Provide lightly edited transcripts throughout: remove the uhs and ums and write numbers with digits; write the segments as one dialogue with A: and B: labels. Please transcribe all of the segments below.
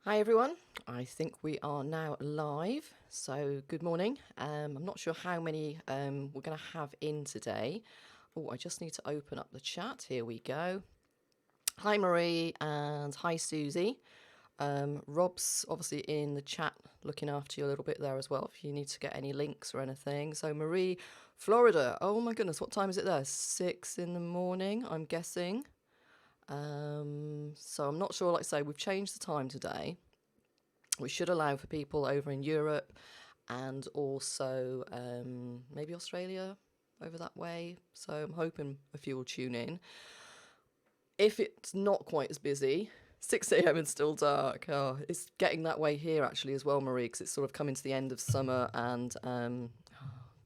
A: Hi everyone, I think we are now live, so good morning. I'm not sure how many we're going to have in today. Oh, I just need to open up the chat. Here we go. Hi Marie and hi Susie. Rob's obviously in the chat looking after you a little bit there as well if you need to get any links or anything. So Marie, Florida, oh my goodness, what time is it there? 6 in the morning, I'm guessing. So I'm not sure, like I say, we've changed the time today, which should allow for people over in Europe and also maybe Australia over that way. So I'm hoping a few will tune in. If it's not quite as busy, 6 a.m. and still dark. Oh, it's getting that way here actually as well, Marie, because it's sort of coming to the end of summer and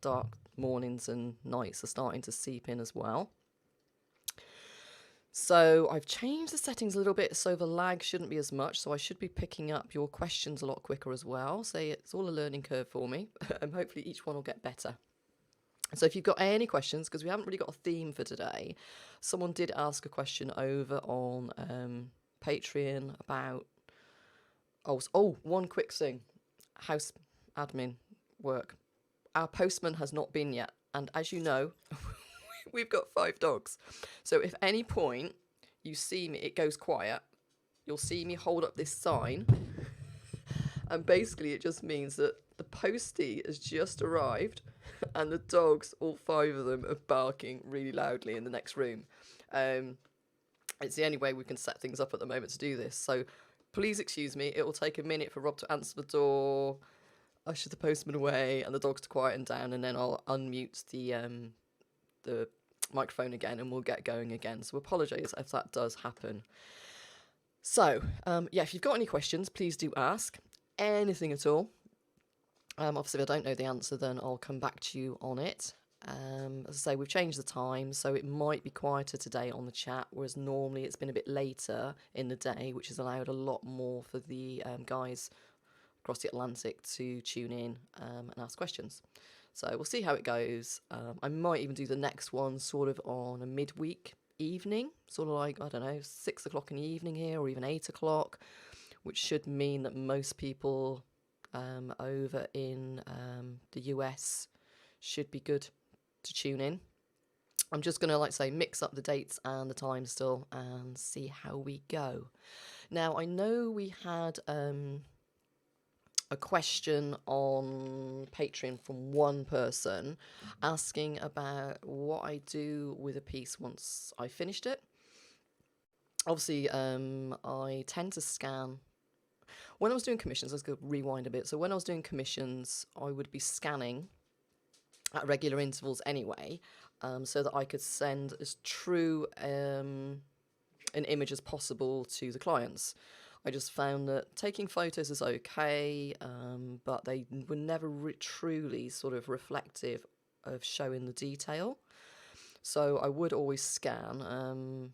A: dark mornings and nights are starting to seep in as well. So I've changed the settings a little bit so the lag shouldn't be as much. So I should be picking up your questions a lot quicker as well. So it's all a learning curve for me and hopefully each one will get better. So if you've got any questions, because we haven't really got a theme for today, someone did ask a question over on Patreon about, one quick thing, house admin work. Our postman has not been yet. And as you know, we've got 5 dogs. So if any point you see me, it goes quiet, you'll see me hold up this sign. And basically it just means that the postie has just arrived and the dogs, all 5 of them, are barking really loudly in the next room. It's the only way we can set things up at the moment to do this. So please excuse me. It will take a minute for Rob to answer the door, usher the postman away, and the dogs to quieten down, and then I'll unmute the microphone again and we'll get going again. So apologise if that does happen. So, if you've got any questions, please do ask. Anything at all. Obviously, if I don't know the answer, then I'll come back to you on it. As I say, we've changed the time, so it might be quieter today on the chat, whereas normally it's been a bit later in the day, which has allowed a lot more for the guys across the Atlantic to tune in and ask questions. So we'll see how it goes. I might even do the next one sort of on a midweek evening, sort of like, I don't know, 6 o'clock in the evening here, or even 8 o'clock, which should mean that most people over in the US should be good to tune in. I'm just going to, like say, mix up the dates and the time still and see how we go. Now, I know we had a question on Patreon from one person asking about what I do with a piece once I finished it. Obviously, I tend to scan. When I was doing commissions, let's go rewind a bit. So when I was doing commissions, I would be scanning at regular intervals anyway, so that I could send as true an image as possible to the clients. I just found that taking photos is okay, but they were never truly sort of reflective of showing the detail. So I would always scan,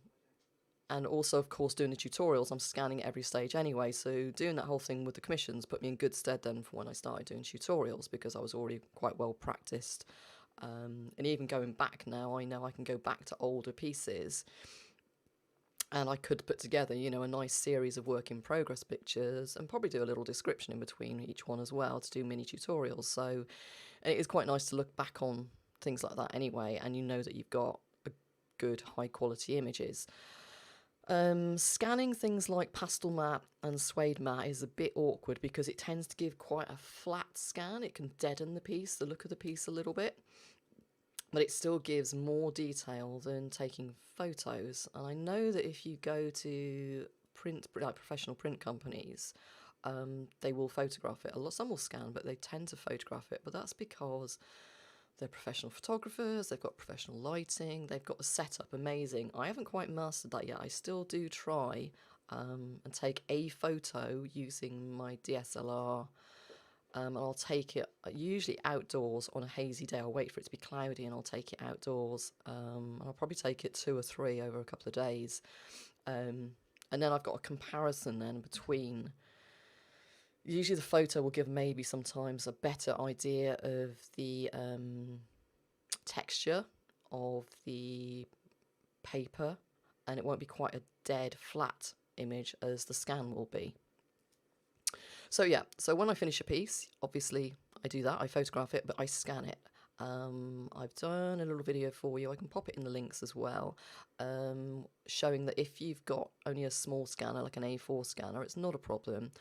A: and also, of course, doing the tutorials, I'm scanning at every stage anyway. So doing that whole thing with the commissions put me in good stead then for when I started doing tutorials, because I was already quite well practiced. And even going back now, I know I can go back to older pieces and I could put together, a nice series of work in progress pictures and probably do a little description in between each one as well to do mini tutorials. So it is quite nice to look back on things like that anyway, and you know that you've got a good high quality images. Scanning things like pastel matte and suede matte is a bit awkward because it tends to give quite a flat scan. It can deaden the piece, the look of the piece a little bit, but it still gives more detail than taking photos. And I know that if you go to like professional print companies, they will photograph it. Some will scan, but they tend to photograph it. But that's because they're professional photographers, they've got professional lighting, they've got the setup amazing. I haven't quite mastered that yet. I still do try and take a photo using my DSLR, and I'll take it usually outdoors on a hazy day. I'll wait for it to be cloudy and I'll take it outdoors. And I'll probably take it 2 or 3 over a couple of days. And then I've got a comparison then between. Usually the photo will give maybe sometimes a better idea of the texture of the paper, and it won't be quite a dead flat image as the scan will be. So yeah, so when I finish a piece, obviously I do that, I photograph it, but I scan it. I've done a little video for you, I can pop it in the links as well, showing that if you've got only a small scanner, like an A4 scanner, it's not a problem.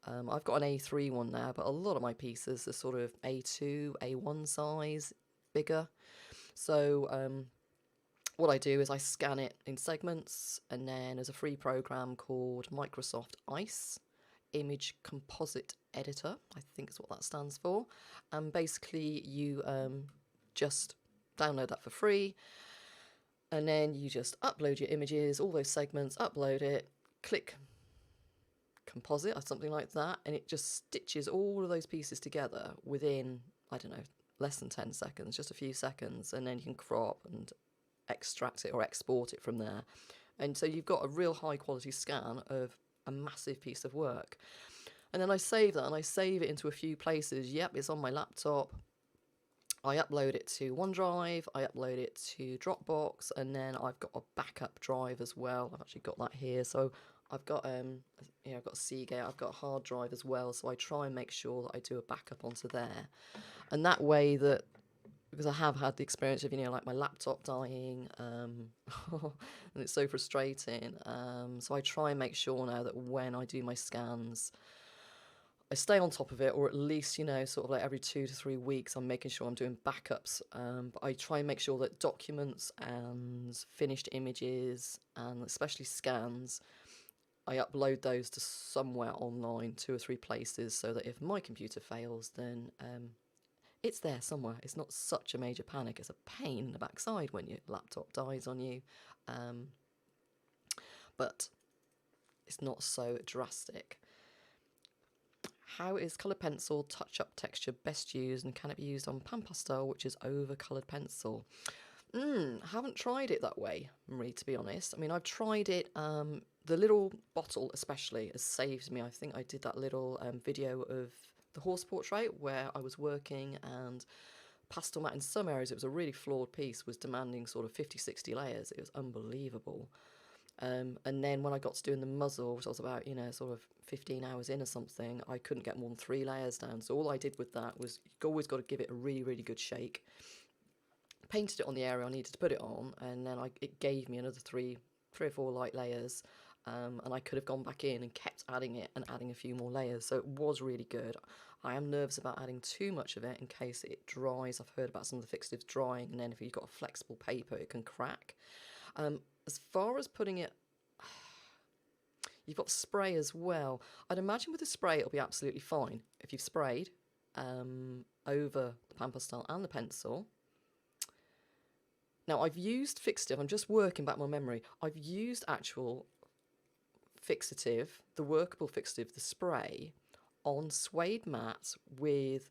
A: I've got an A3 one now, but a lot of my pieces are sort of A2, A1 size, bigger. So what I do is I scan it in segments, and then there's a free program called Microsoft ICE, Image Composite Editor, I think is what that stands for. And basically you just download that for free, and then you just upload your images, all those segments, upload it, click composite or something like that, and it just stitches all of those pieces together within, I don't know, less than 10 seconds, just a few seconds, and then you can crop and extract it or export it from there. And so you've got a real high quality scan of a massive piece of work. And then I save that, and I save it into a few places. Yep, it's on my laptop. I upload it to OneDrive, I upload it to Dropbox, and then I've got a backup drive as well. I've actually got that here. So I've got I've got a Seagate, I've got a hard drive as well. So I try and make sure that I do a backup onto there. And that way that, because I have had the experience of, like my laptop dying, and it's so frustrating. So I try and make sure now that when I do my scans, I stay on top of it, or at least, sort of like every 2 to 3 weeks, I'm making sure I'm doing backups. But I try and make sure that documents and finished images, and especially scans, I upload those to somewhere online, 2 or 3 places, so that if my computer fails, then it's there somewhere. It's not such a major panic. It's a pain in the backside when your laptop dies on you, but it's not so drastic. How is coloured pencil touch-up texture best used, and can it be used on pan pastel, which is over-coloured pencil? Haven't tried it that way, Marie, to be honest. I mean, I've tried it, the little bottle especially has saved me. I think I did that little video of the horse portrait where I was working, and pastel matte in some areas, it was a really flawed piece, was demanding sort of 50-60 layers. It was unbelievable. And then when I got to doing the muzzle, which I was about, sort of 15 hours in or something, I couldn't get more than 3 layers down. So all I did with that was, you've always got to give it a really, really good shake. Painted it on the area I needed to put it on, and then it gave me another 3 or 4 light layers. And I could have gone back in and kept adding it and adding a few more layers. So it was really good. I am nervous about adding too much of it in case it dries. I've heard about some of the fixatives drying, and then if you've got a flexible paper, it can crack. As far as putting it, you've got spray as well. I'd imagine with the spray it'll be absolutely fine. If you've sprayed over the pan pastel and the pencil. Now I've used fixative, I'm just working back my memory. I've used actual fixative, the workable fixative, the spray, on suede mats with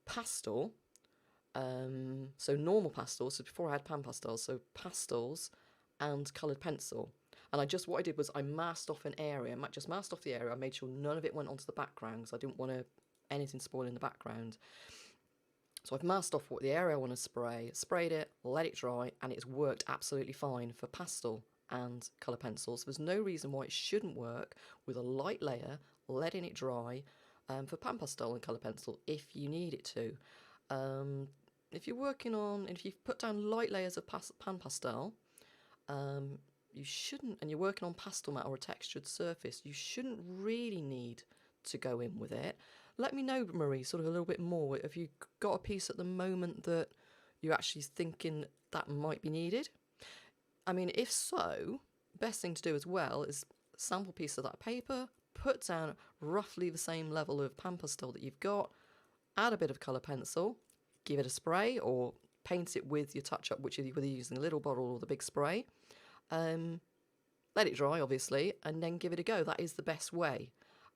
A: pastel. So normal pastels, so before I had pan pastels, so pastels and coloured pencil. And what I did was I masked off an area, just masked off the area. I made sure none of it went onto the background, because I didn't want anything spoiling the background. So I've masked off what the area I want to spray, sprayed it, let it dry, and it's worked absolutely fine for pastel and colour pencils. There's no reason why it shouldn't work with a light layer, letting it dry, for pan pastel and colour pencil if you need it to. If you've put down light layers of pan pastel, you shouldn't, and you're working on pastel matte or a textured surface, you shouldn't really need to go in with it. Let me know, Marie, sort of a little bit more. Have you got a piece at the moment that you're actually thinking that might be needed? I mean, if so, best thing to do as well is sample piece of that paper, put down roughly the same level of pan pastel that you've got, add a bit of colour pencil, give it a spray, or paint it with your touch-up, which is whether you're using a little bottle or the big spray. Let it dry, obviously, and then give it a go. That is the best way.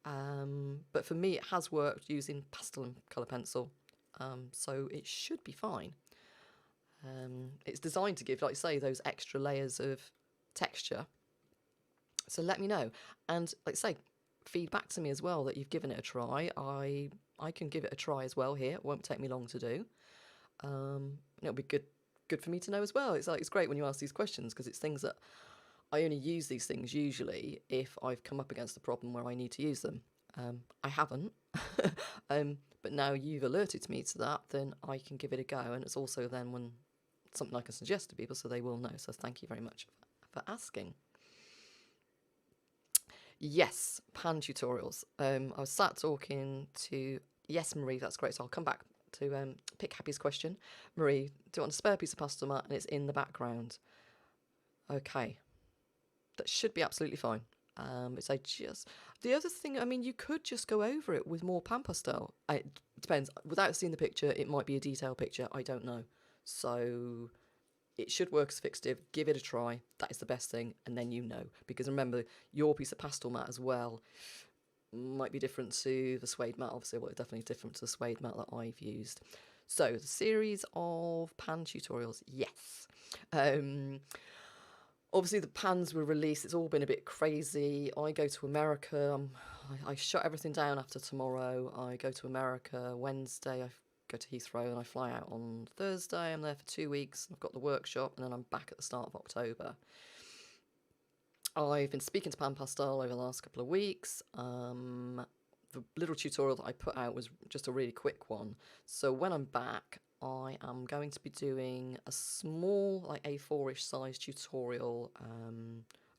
A: But for me, it has worked using pastel and colour pencil, so it should be fine. It's designed to give, like I say, those extra layers of texture. So let me know, and like I say, feedback to me as well that you've given it a try. I can give it a try as well here. It won't take me long to do. It'll be good for me to know as well. It's great when you ask these questions, because it's things that I only use these things usually if I've come up against a problem where I need to use them. I haven't, But now you've alerted me to that, then I can give it a go. And it's also then when something I can suggest to people so they will know. So thank you very much for asking. Yes, pan tutorials. I was sat talking to, yes, Marie, that's great. So I'll come back to pick Happy's question. Marie, do you want a spare piece of pastel mat and it's in the background? Okay, that should be absolutely fine. It's the other thing, I mean, you could just go over it with more pan pastel. It depends. Without seeing the picture, it might be a detailed picture. I don't know. So it should work as fixative. Give it a try. That is the best thing, and then you know. Because remember, your piece of pastel mat as well might be different to the suede mat. Obviously, well, it's definitely different to the suede mat that I've used. So the series of pan tutorials, yes. Obviously, the pans were released. It's all been a bit crazy. I go to America. I shut everything down after tomorrow. I go to America Wednesday. I go to Heathrow and I fly out on Thursday. I'm there for 2 weeks. I've got the workshop and then I'm back at the start of October. I've been speaking to Pan Pastel over the last couple of weeks. The little tutorial that I put out was just a really quick one. So when I'm back, I am going to be doing a small, like A4-ish size tutorial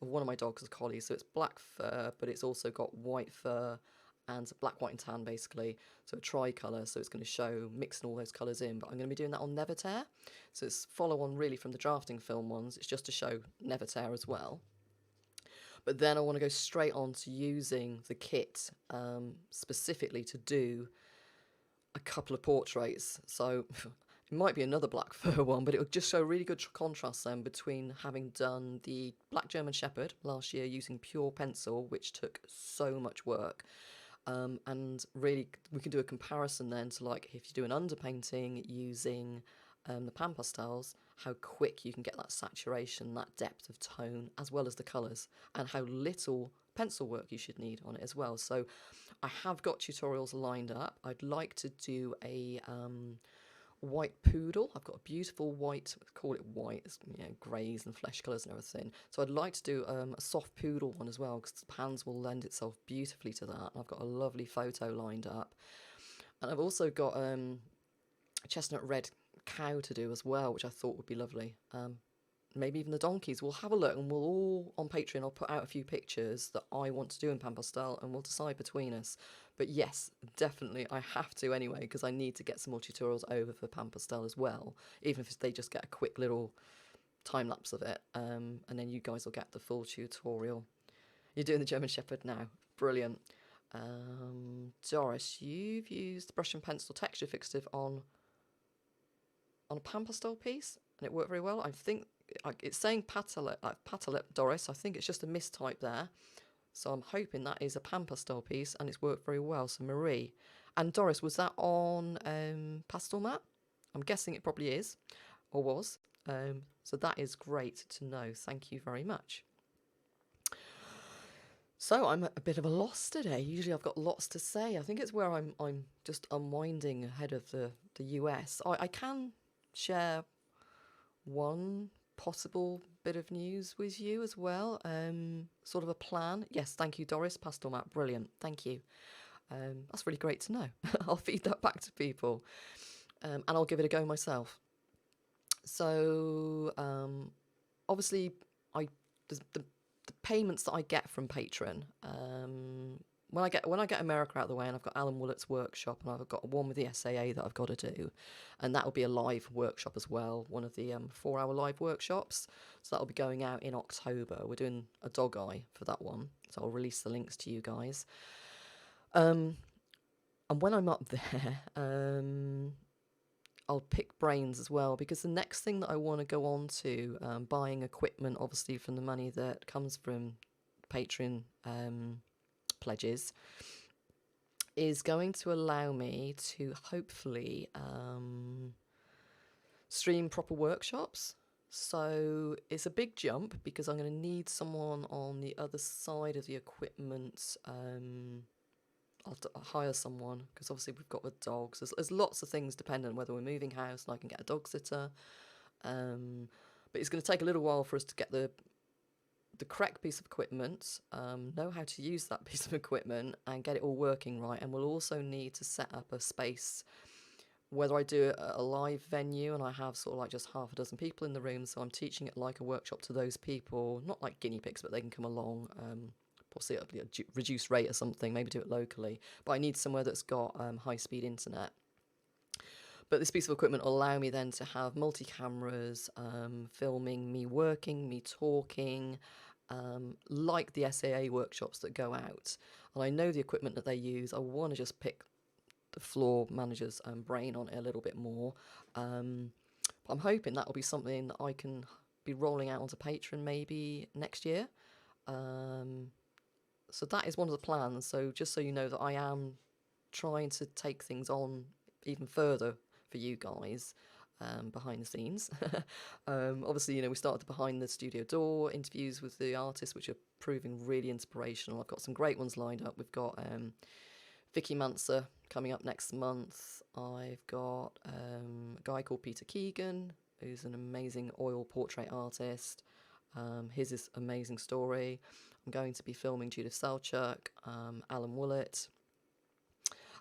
A: of one of my dogs, a collie. So it's black fur, but it's also got white fur and black, white and tan basically. So a tricolour, so it's going to show mixing all those colours in. But I'm going to be doing that on Never Tear. So it's follow on really from the drafting film ones. It's just to show Never Tear as well. But then I want to go straight on to using the kit specifically to do a couple of portraits. So it might be another black fur one, but it will just show really good contrast then between having done the Black German Shepherd last year using pure pencil, which took so much work. And really we can do a comparison then to like if you do an underpainting using the pan pastels, how quick you can get that saturation, that depth of tone, as well as the colours, and how little pencil work you should need on it as well. So I have got tutorials lined up. I'd like to do a white poodle. I've got a beautiful white, call it white, it's, you know, greys and flesh colours and everything. So I'd like to do a soft poodle one as well, because the pans will lend itself beautifully to that. And I've got a lovely photo lined up. And I've also got a chestnut red cow to do as well, which I thought would be lovely. Maybe even the donkeys. We'll have a look, and we'll all on Patreon, I'll put out a few pictures that I want to do in pan pastel, and we'll decide between us. But yes, definitely I have to anyway, because I need to get some more tutorials over for pan pastel as well, even if they just get a quick little time lapse of it, and then you guys will get the full tutorial. You're doing the German Shepherd now. Brilliant. Doris, you've used brush and pencil texture fixative on a pan pastel piece, and it worked very well. I think it's saying patalette, Doris. I think it's just a mistype there. So I'm hoping that is a pan pastel piece, and it's worked very well. So Marie and Doris, was that on pastel mat? I'm guessing it probably is, or was. So that is great to know. Thank you very much. So I'm a bit of a loss today. Usually I've got lots to say. I think it's where I'm just unwinding ahead of the US. I can share one possible bit of news with you as well, sort of a plan. Yes, thank you, Doris. Pastel mat, brilliant, thank you. That's really great to know. I'll feed that back to people, and I'll give it a go myself. So obviously the payments that I get from Patreon, when I get America out of the way, and I've got Alan Woolett's workshop, and I've got one with the SAA that I've got to do, and that will be a live workshop as well, one of the 4-hour live workshops. So that'll be going out in October. We're doing a dog eye for that one, so I'll release the links to you guys. And when I'm up there, I'll pick brains as well, because the next thing that I want to go on to, buying equipment, obviously from the money that comes from Patreon pledges, is going to allow me to hopefully stream proper workshops. So it's a big jump, because I'm going to need someone on the other side of the equipment. I'll hire someone, because obviously we've got the dogs. There's lots of things dependent whether we're moving house and I can get a dog sitter. But it's going to take a little while for us to get the the correct piece of equipment, know how to use that piece of equipment and get it all working right. And we'll also need to set up a space, whether I do it at a live venue and I have sort of like just half a dozen people in the room, so I'm teaching it like a workshop to those people, not like guinea pigs, but they can come along, possibly at a reduced rate or something, maybe do it locally. But I need somewhere that's got high-speed internet. But this piece of equipment will allow me then to have multi-cameras, filming me working, me talking, like the SAA workshops that go out. And I know the equipment that they use. I want to just pick the floor manager's brain on it a little bit more. But I'm hoping that will be something that I can be rolling out onto Patreon maybe next year. So that is one of the plans. So just so you know that I am trying to take things on even further for you guys behind the scenes. Obviously, you know, we started the behind the studio door interviews with the artists, which are proving really inspirational. I've got some great ones lined up. We've got Vicky Manser coming up next month. I've got a guy called Peter Keegan, who's an amazing oil portrait artist. His is amazing story. I'm going to be filming Judith Selchuk, Alan Willett.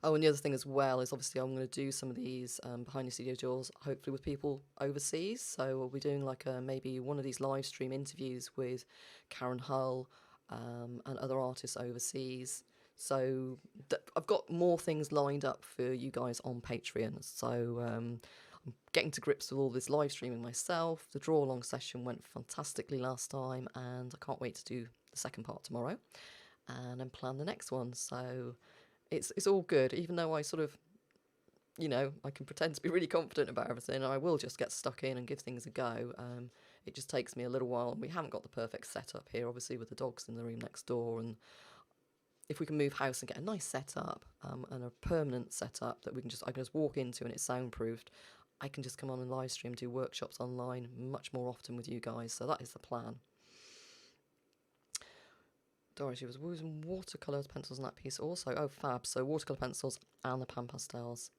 A: Oh, and the other thing as well is obviously I'm going to do some of these behind the studio doors, hopefully with people overseas. So we'll be doing like maybe one of these live stream interviews with Karen Hull and other artists overseas. So I've got more things lined up for you guys on Patreon. So I'm getting to grips with all this live streaming myself. The draw along session went fantastically last time, and I can't wait to do the second part tomorrow and then plan the next one. So it's all good, even though I sort of, you know, I can pretend to be really confident about everything, and I will just get stuck in and give things a go. It just takes me a little while, and we haven't got the perfect setup here, obviously, with the dogs in the room next door. And if we can move house and get a nice setup and a permanent setup that I can just walk into and it's soundproofed, I can just come on and live stream, do workshops online much more often with you guys. So that is the plan. Dorothy was using watercolour pencils in that piece also. Oh, fab. So watercolour pencils and the pan pastels.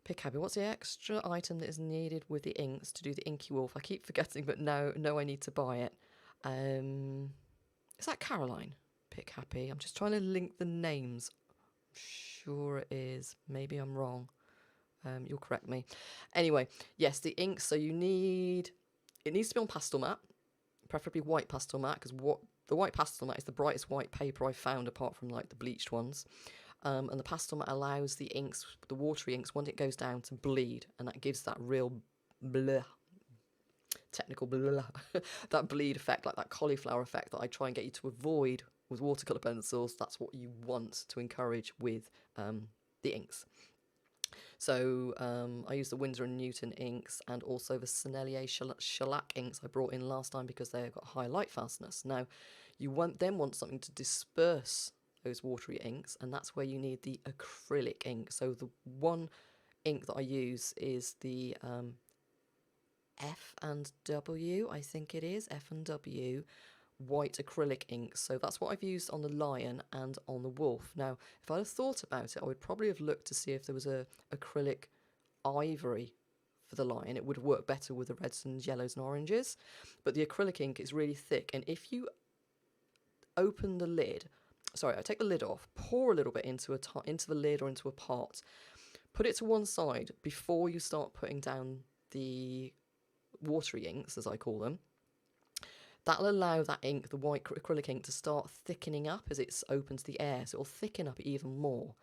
A: Pick Happy. What's the extra item that is needed with the inks to do the Inky Wolf? I keep forgetting, but no, I need to buy it. Is that Caroline? Pick Happy. I'm just trying to link the names. Sure it is. Maybe I'm wrong. You'll correct me. Anyway, yes, the ink. So it needs to be on pastel mat, preferably white pastel mat, because the white pastel mat is the brightest white paper I've found apart from like the bleached ones. And the pastel mat allows the inks, the watery inks, once it goes down, to bleed, and that gives that real bleh, technical bleh, that bleed effect, like that cauliflower effect that I try and get you to avoid with watercolour pencils. That's what you want to encourage with the inks. So I use the Winsor & Newton inks and also the Sennelier shellac inks I brought in last time because they've got high light fastness. Now, you want something to disperse those watery inks, and that's where you need the acrylic ink. So the one ink that I use is the F&W, I think it is, F&W white acrylic ink. So that's what I've used on the lion and on the wolf. Now, if I'd have thought about it, I would probably have looked to see if there was a acrylic ivory for the lion. It would have worked better with the reds and yellows and oranges, but the acrylic ink is really thick, and if you open the lid, I take the lid off, pour a little bit into the lid or into a pot, put it to one side before you start putting down the watery inks, as I call them. That'll allow that ink, the white acrylic ink, to start thickening up as it's open to the air, so it'll thicken up even more.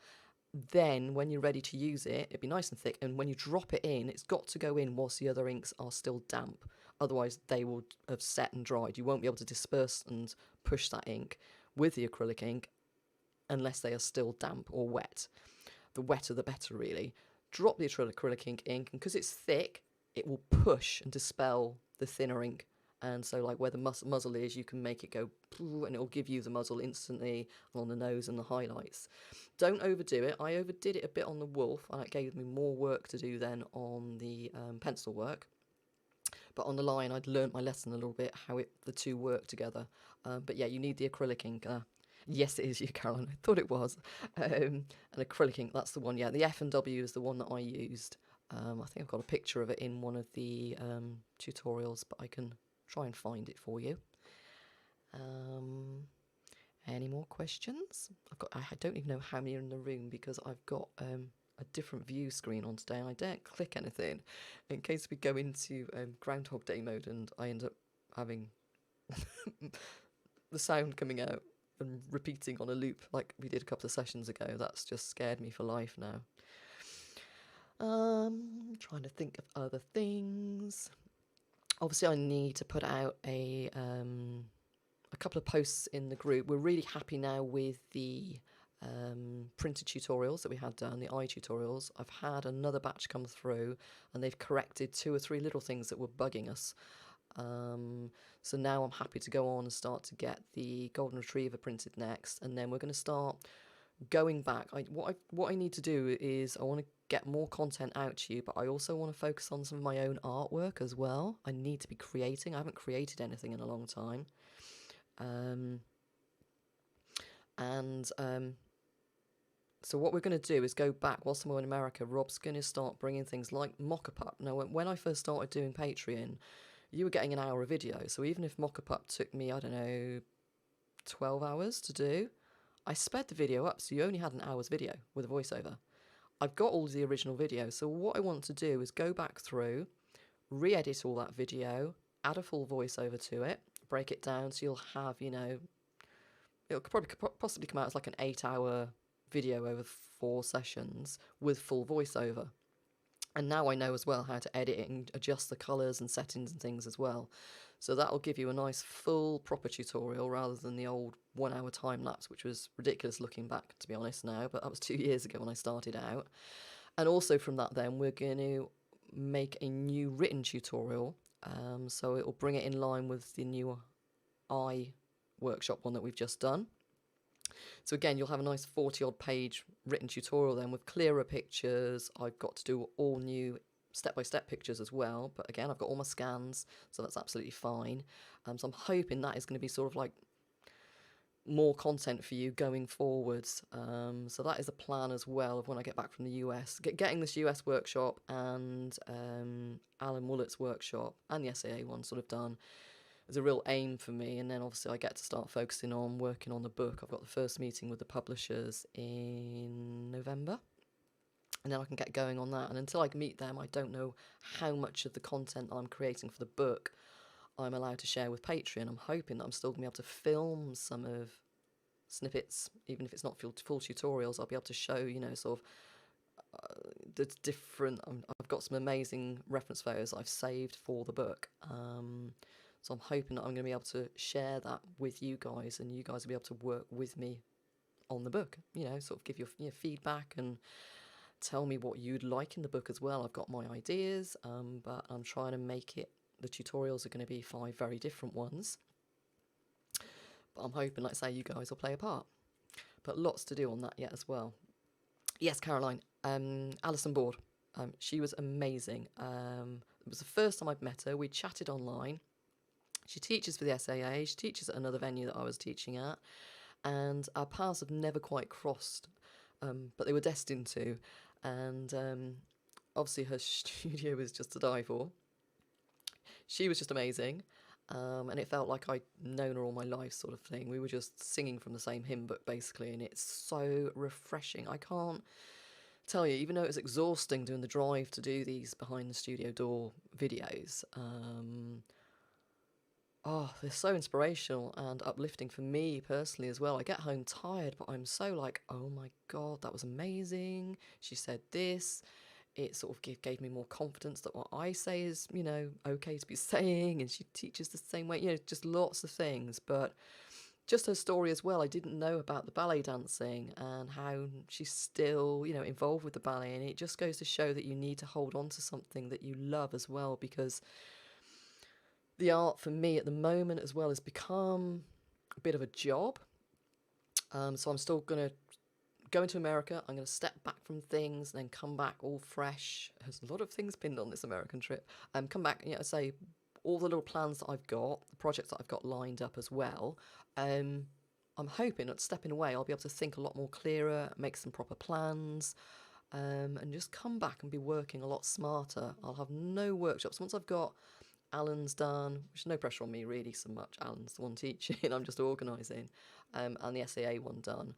A: Then, when you're ready to use it, it'll be nice and thick, and when you drop it in, it's got to go in whilst the other inks are still damp. Otherwise, they will have set and dried. You won't be able to disperse and push that ink with the acrylic ink unless they are still damp or wet. The wetter, the better, really. Drop the acrylic ink in, and because it's thick, it will push and dispel the thinner ink. And so, like where the muzzle is, you can make it go, and it'll give you the muzzle instantly on the nose and the highlights. Don't overdo it. I overdid it a bit on the wolf, and it gave me more work to do then on the pencil work. But on the lion, I'd learnt my lesson a little bit, how the two work together. But yeah, you need the acrylic ink. Yes, it is you, Caroline. I thought it was. An acrylic ink, that's the one. Yeah, the F&W is the one that I used. I think I've got a picture of it in one of the tutorials, but I can try and find it for you. Any more questions? I don't even know how many are in the room because I've got a different view screen on today and I don't click anything in case we go into Groundhog Day mode and I end up having the sound coming out and repeating on a loop like we did a couple of sessions ago. That's just scared me for life now. Trying to think of other things. Obviously, I need to put out a couple of posts in the group. We're really happy now with the printed tutorials that we had done, the eye tutorials. I've had another batch come through and they've corrected 2 or 3 little things that were bugging us. So now I'm happy to go on and start to get the golden retriever printed next, and then we're going to start going back. What I need to do is I want to get more content out to you, but I also want to focus on some of my own artwork as well. I need to be creating. I haven't created anything in a long time. So what we're going to do is go back whilst I'm in America. Rob's going to start bringing things like Mock-a-Pup. Now, when I first started doing Patreon, you were getting an hour of video. So even if Mock-a-Pup took me, I don't know, 12 hours to do, I sped the video up. So you only had an hour's video with a voiceover. I've got all the original video. So what I want to do is go back through, re-edit all that video, add a full voiceover to it, break it down so you'll have, you know, it'll probably possibly come out as like an 8-hour video over 4 sessions with full voiceover. And now I know as well how to edit it and adjust the colours and settings and things as well. So that'll give you a nice full proper tutorial rather than the old 1-hour time lapse, which was ridiculous looking back, to be honest now, but that was 2 years ago when I started out. And also from that then we're going to make a new written tutorial, so it will bring it in line with the new eye workshop one that we've just done. So again, you'll have a nice 40-odd page written tutorial then with clearer pictures. I've got to do all new step-by-step pictures as well, but again, I've got all my scans, so that's absolutely fine. So I'm hoping that is going to be sort of like more content for you going forwards. So that is a plan as well of when I get back from the US. Getting this US workshop and Alan Woolett's workshop and the SAA one sort of done is a real aim for me, and then obviously I get to start focusing on working on the book. I've got the first meeting with the publishers in November, and then I can get going on that. And until I meet them, I don't know how much of the content that I'm creating for the book I'm allowed to share with Patreon. I'm hoping that I'm still going to be able to film some of snippets, even if it's not full tutorials. I'll be able to show, you know, sort of the different, I've got some amazing reference photos I've saved for the book. So I'm hoping that I'm going to be able to share that with you guys, and you guys will be able to work with me on the book, you know, sort of give your feedback and tell me what you'd like in the book as well. I've got my ideas, but I'm trying to make it, the tutorials are going to be 5 very different ones. But I'm hoping, like I say, you guys will play a part. But lots to do on that yet as well. Yes, Caroline, Alison Board. She was amazing. It was the first time I'd met her. We chatted online. She teaches for the SAA. She teaches at another venue that I was teaching at. And our paths have never quite crossed, but they were destined to. And obviously her studio was just to die for. She was just amazing. And it felt like I'd known her all my life, sort of thing. We were just singing from the same hymn book, basically, and it's so refreshing. I can't tell you, even though it was exhausting doing the drive to do these behind the studio door videos, they're so inspirational and uplifting for me personally as well. I get home tired, but I'm so like, oh my God, that was amazing. She said this. It sort of gave me more confidence that what I say is, you know, okay to be saying, and she teaches the same way, you know, just lots of things. But just her story as well, I didn't know about the ballet dancing and how she's still, you know, involved with the ballet, and it just goes to show that you need to hold on to something that you love as well, because the art for me at the moment as well has become a bit of a job. So I'm still going to go into America. I'm going to step back from things and then come back all fresh. There's a lot of things pinned on this American trip. Come back, you know, say all the little plans that I've got, the projects that I've got lined up as well. I'm hoping that stepping away, I'll be able to think a lot more clearer, make some proper plans, and just come back and be working a lot smarter. I'll have no workshops. Once I've got Alan's done, which is no pressure on me really so much. Alan's the one teaching, I'm just organising. And the SAA one done.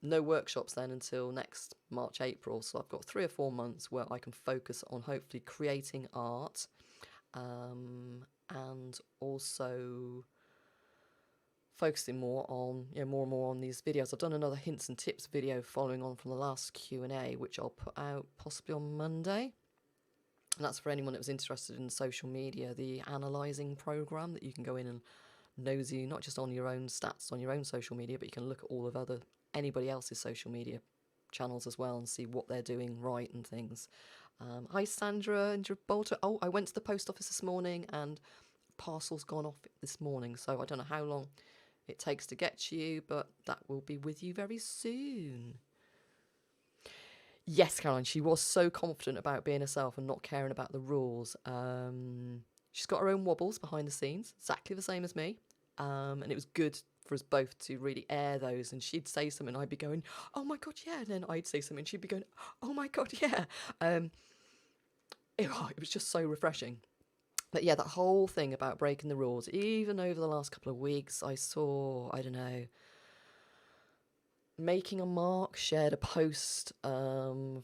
A: No workshops then until next March, April. So I've got 3 or 4 months where I can focus on hopefully creating art, and also focusing more on, more and more on these videos. I've done another hints and tips video following on from the last Q&A, which I'll put out possibly on Monday. And that's for anyone that was interested in social media, the analysing program that you can go in and nosy, not just on your own stats on your own social media, but you can look at all of anybody else's social media channels as well and see what they're doing right and things. Hi Sandra in Gibraltar. Oh, I went to the post office this morning and parcel's gone off this morning, so I don't know how long it takes to get to you, but that will be with you very soon. Yes, Caroline, she was so confident about being herself and not caring about the rules. She's got her own wobbles behind the scenes, exactly the same as me. And it was good for us both to really air those. And she'd say something, I'd be going, oh my God, yeah. And then I'd say something, she'd be going, oh my God, yeah. It was just so refreshing. But yeah, that whole thing about breaking the rules, even over the last couple of weeks, I saw, I don't know, Making a Mark shared a post from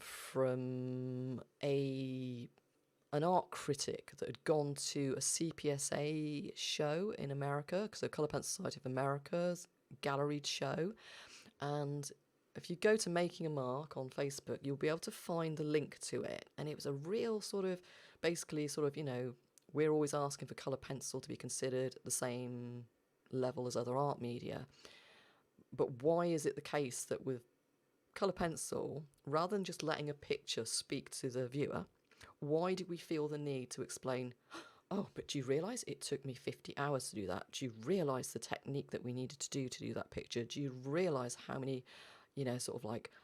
A: an art critic that had gone to a CPSA show in America, so Colour Pencil Society of America's galleried show. And if you go to Making a Mark on Facebook, you'll be able to find the link to it. And it was a real basically, we're always asking for colour pencil to be considered at the same level as other art media. But why is it the case that with colour pencil, rather than just letting a picture speak to the viewer, why do we feel the need to explain, oh, but do you realise it took me 50 hours to do that? Do you realise the technique that we needed to do that picture? Do you realise how many,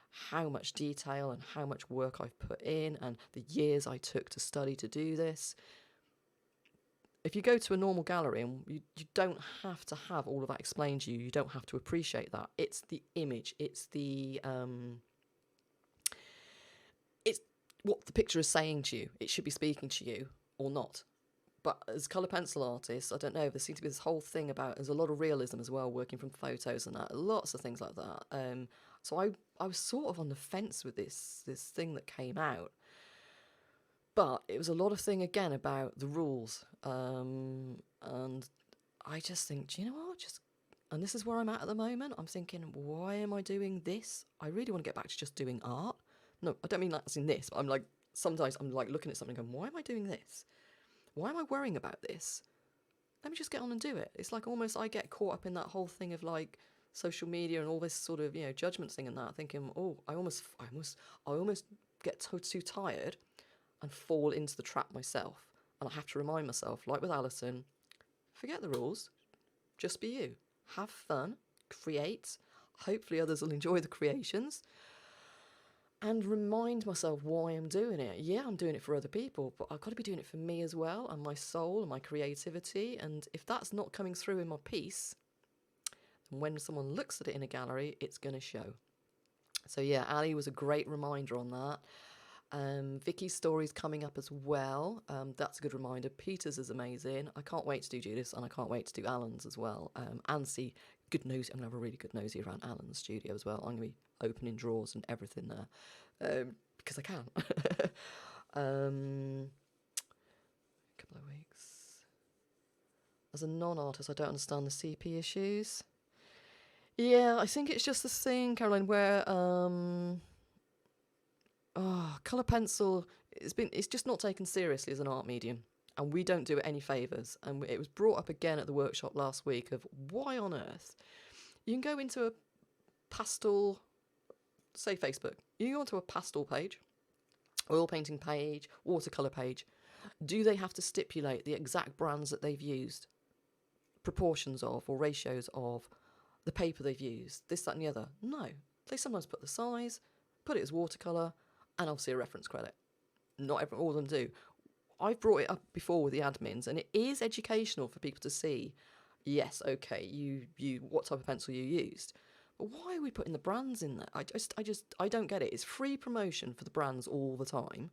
A: how much detail and how much work I've put in and the years I took to study to do this? If you go to a normal gallery, and you don't have to have all of that explained to you, you don't have to appreciate that. It's the image, it's what the picture is saying to you. It should be speaking to you or not. But as colour pencil artists, I don't know, there seems to be this whole thing about, there's a lot of realism as well, working from photos and that, lots of things like that. So I was sort of on the fence with this thing that came out. But it was a lot of thing, again, about the rules. And I just think, do you know what? And this is where I'm at the moment. I'm thinking, why am I doing this? I really want to get back to just doing art. No, I don't mean that's in this, but sometimes I'm looking at something and going, why am I doing this? Why am I worrying about this? Let me just get on and do it. It's like almost I get caught up in that whole thing of social media and all this sort of, judgment thing and that, thinking, oh, I almost get too tired and fall into the trap myself. And I have to remind myself, like with Alison, forget the rules, just be you. Have fun, create. Hopefully others will enjoy the creations. And remind myself why I'm doing it. Yeah, I'm doing it for other people, but I've got to be doing it for me as well, and my soul and my creativity. And if that's not coming through in my piece, then when someone looks at it in a gallery, it's going to show. So yeah, Ali was a great reminder on that. Vicky's story's coming up as well. That's a good reminder. Peter's is amazing. I can't wait to do Judith's, and I can't wait to do Alan's as well. And see good nosy. I'm going to have a really good nosy around Alan's studio as well. I'm going to be opening drawers and everything there, because I can. A couple of weeks. As a non-artist, I don't understand the CP issues. Yeah, I think it's just this thing, Caroline, where colour pencil, it's just not taken seriously as an art medium, and we don't do it any favours. And it was brought up again at the workshop last week of why on earth you can go into a pastel, say Facebook, you can go onto a pastel page, oil painting page, watercolour page. Do they have to stipulate the exact brands that they've used, proportions of or ratios of the paper they've used, this, that and the other? No, they sometimes put the size, put it as watercolour, and obviously a reference credit. Not all of them do. I've brought it up before with the admins, and it is educational for people to see, yes, okay, you what type of pencil you used. But why are we putting the brands in there? I don't get it. It's free promotion for the brands all the time.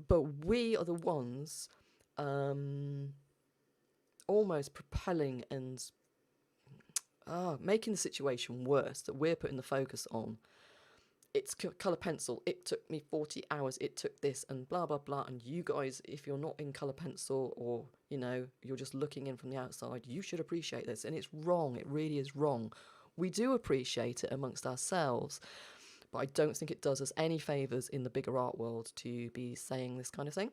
A: But we are the ones almost propelling and making the situation worse that we're putting the focus on. It's colour pencil, it took me 40 hours, it took this, and blah blah blah. And you guys, if you're not in colour pencil, or you're just looking in from the outside, you should appreciate this. And it's wrong, it really is wrong. We do appreciate it amongst ourselves, but I don't think it does us any favours in the bigger art world to be saying this kind of thing.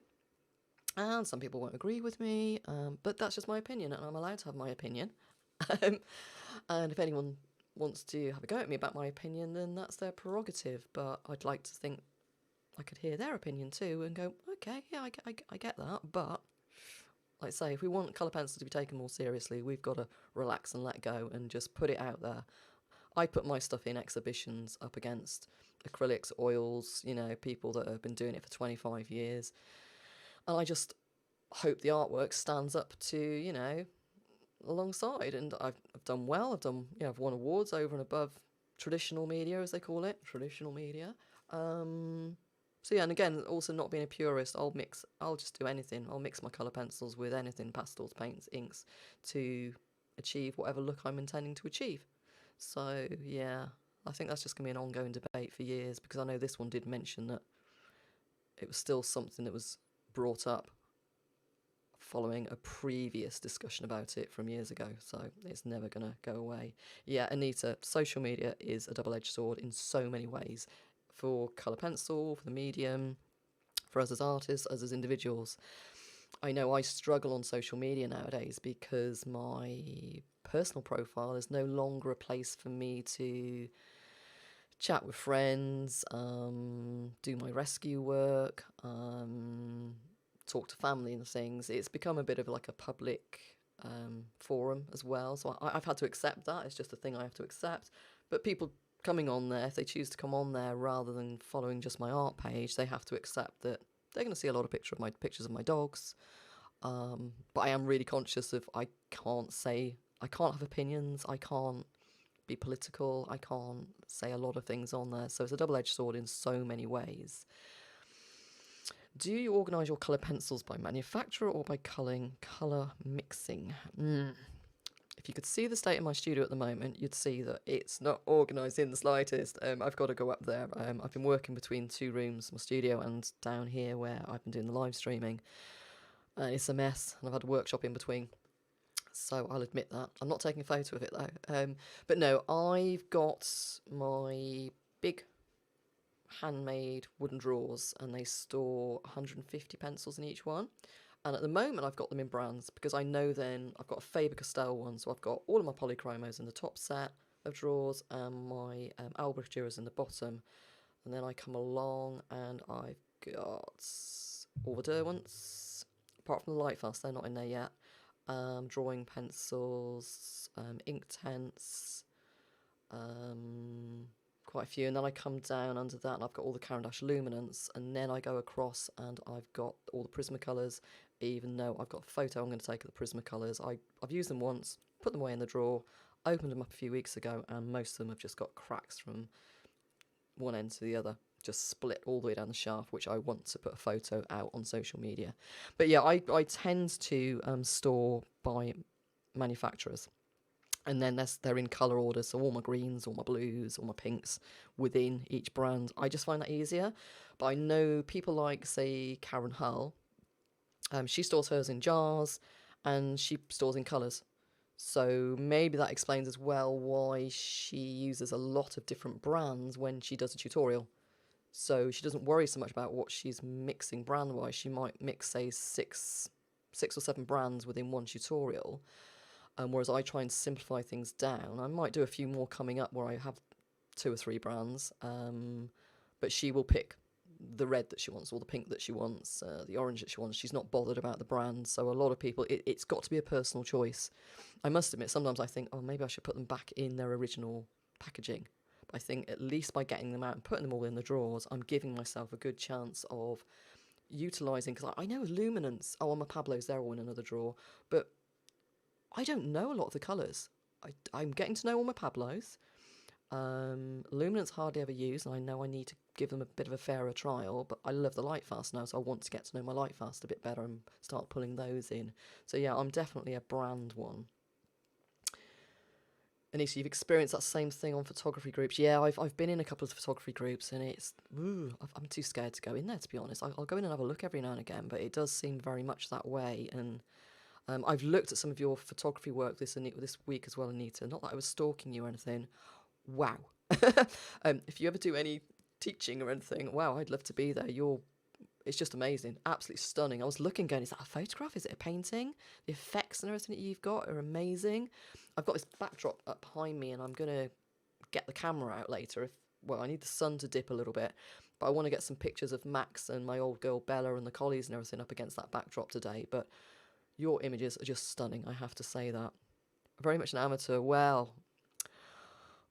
A: And some people won't agree with me, but that's just my opinion, and I'm allowed to have my opinion. And if anyone wants to have a go at me about my opinion, then that's their prerogative. But I'd like to think I could hear their opinion too and go, okay, yeah, I get that. But like I say, if we want colour pencil to be taken more seriously, we've got to relax and let go and just put it out there. I put my stuff in exhibitions up against acrylics, oils, people that have been doing it for 25 years. And I just hope the artwork stands up to, alongside. And I've done well. I've won awards over and above traditional media, as they call it, traditional media. So yeah, and again, also not being a purist, I'll just do anything. I'll mix my colour pencils with anything, pastels, paints, inks, to achieve whatever look I'm intending to achieve. So yeah, I think that's just going to be an ongoing debate for years, because I know this one did mention that it was still something that was brought up following a previous discussion about it from years ago, so it's never going to go away. Yeah, Anita, social media is a double-edged sword in so many ways, for colour pencil, for the medium, for us as artists, us as individuals. I know I struggle on social media nowadays because my personal profile is no longer a place for me to chat with friends, do my rescue work, talk to family and things. It's become a bit of like a public forum as well. So I've had to accept that. It's just a thing I have to accept. But people coming on there, if they choose to come on there rather than following just my art page, they have to accept that they're going to see a lot of pictures of my dogs. But I am really conscious of I can't have opinions. I can't be political. I can't say a lot of things on there. So it's a double-edged sword in so many ways. Do you organise your colour pencils by manufacturer or by colour mixing? If you could see the state of my studio at the moment, you'd see that it's not organised in the slightest. I've got to go up there. I've been working between two rooms, my studio, and down here where I've been doing the live streaming. It's a mess, and I've had a workshop in between. So I'll admit that. I'm not taking a photo of it though. But no, I've got my big handmade wooden drawers, and they store 150 pencils in each one. And at the moment I've got them in brands, because I know then I've got a Faber-Castell one, so I've got all of my polychromos in the top set of drawers and my Albrecht Dürers in the bottom. And then I come along and I've got all the Derwents, apart from the Lightfast, they're not in there yet. Drawing pencils, ink tents, quite a few. And then I come down under that and I've got all the Caran d'Ache luminants, and then I go across and I've got all the Prismacolors, even though I've got a photo I'm going to take of the Prismacolors. I've used them once, put them away in the drawer, opened them up a few weeks ago, and most of them have just got cracks from one end to the other, just split all the way down the shaft, which I want to put a photo out on social media. But yeah, I tend to store by manufacturers, and then they're in colour order, so all my greens, all my blues, all my pinks within each brand. I just find that easier. But I know people like, say, Karen Hull, she stores hers in jars, and she stores in colours. So maybe that explains as well why she uses a lot of different brands when she does a tutorial. So she doesn't worry so much about what she's mixing brand-wise. She might mix, say, six or seven brands within one tutorial. Whereas I try and simplify things down. I might do a few more coming up where I have 2 or 3 brands. But she will pick the red that she wants, or the pink that she wants, the orange that she wants. She's not bothered about the brand. So a lot of people, it's got to be a personal choice. I must admit, sometimes I think, oh, maybe I should put them back in their original packaging. But I think at least by getting them out and putting them all in the drawers, I'm giving myself a good chance of utilising, because I know luminants, my Pablos, they're all in another drawer, but I don't know a lot of the colours. I'm getting to know all my Pablos. Luminance hardly ever used, and I know I need to give them a bit of a fairer trial, but I love the Lightfast now, so I want to get to know my Lightfast a bit better and start pulling those in. So yeah, I'm definitely a brand one. Anisha, you've experienced that same thing on photography groups. Yeah, I've been in a couple of photography groups, and I'm too scared to go in there, to be honest. I'll go in and have a look every now and again, but it does seem very much that way. And I've looked at some of your photography work this week as well, Anita. Not that I was stalking you or anything. Wow. If you ever do any teaching or anything, wow, I'd love to be there. It's just amazing, absolutely stunning. I was looking, going, is that a photograph? Is it a painting? The effects and everything that you've got are amazing. I've got this backdrop up behind me, and I'm gonna get the camera out later. I need the sun to dip a little bit, but I want to get some pictures of Max and my old girl Bella and the collies and everything up against that backdrop today. But your images are just stunning, I have to say that. Very much an amateur. Well,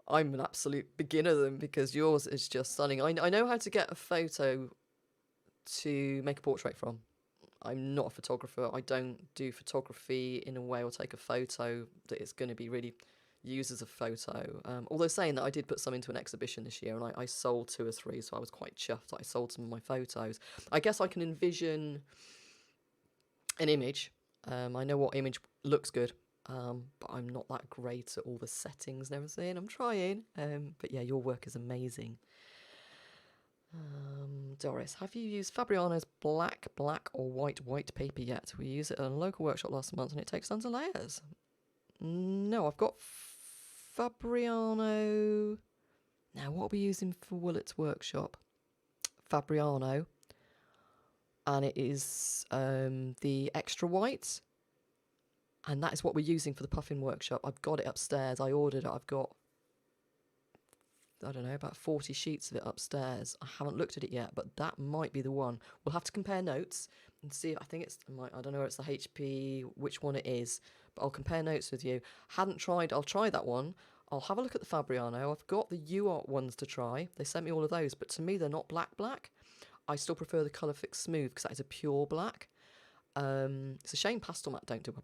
A: I'm an absolute beginner then, because yours is just stunning. I know how to get a photo to make a portrait from. I'm not a photographer. I don't do photography in a way or take a photo that is going to be really used as a photo. Although saying that, I did put some into an exhibition this year, and I sold 2 or 3, so I was quite chuffed that I sold some of my photos. I guess I can envision an image. I know what image looks good, but I'm not that great at all the settings and everything. I'm trying. But yeah, your work is amazing. Doris, have you used Fabriano's black or white paper yet? We used it at a local workshop last month, and it takes tons of layers. No, I've got Fabriano. Now, what are we using for Woolett's workshop? Fabriano, and it is the extra white, and that is what we're using for the puffin workshop. I've got it upstairs. I ordered it. I've got, I don't know, about 40 sheets of it upstairs. I haven't looked at it yet, but that might be the one. We'll have to compare notes and see. I think I don't know if it's the HP, which one it is, but I'll compare notes with you. Hadn't tried, I'll try that one. I'll have a look at the Fabriano. I've got the UART ones to try. They sent me all of those, but to me they're not black. I still prefer the Colour Fix Smooth because that is a pure black. It's a shame Pastel Matte don't do a